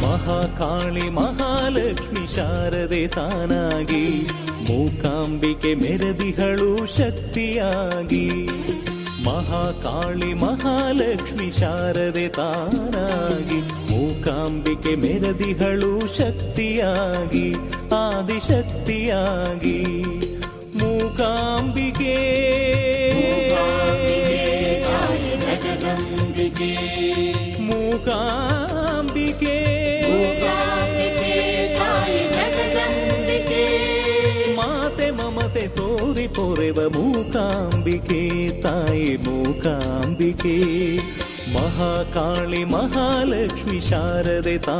ಮಹಾಕಾಳಿ ಮಹಾಲಕ್ಷ್ಮಿ ಶಾರದೆ ತಾನಾಗಿ ಮೂಕಾಂಬಿಕೆ ಮೆರೆದಿಹಳು ಶಕ್ತಿಯಾಗಿ. ಮಹಾಕಾಳಿ ಮಹಾಲಕ್ಷ್ಮಿ ಶಾರದೆ ತಾನಾಗಿ ಮೂಕಾಂಬಿಕೆ ಮೆರೆದಿಹಳು ಶಕ್ತಿಯಾಗಿ ಆದಿಶಕ್ತಿಯಾಗಿ. ಮೂಕಾಂಬಿಕೆ ಮೂಕಾಂಬಿಕೆ ಮಾತೆ ಮಮತೆ ತೋರಿ ಪೊರೆವ ಮೂಕಾಂಬಿಕೆ ತಾಯಿ ಮೂಕಾಂಬಿಕೆ. ಮಹಾಕಾಳಿ ಮಹಾಲಕ್ಷ್ಮಿ ಶಾರದೆ ತಾ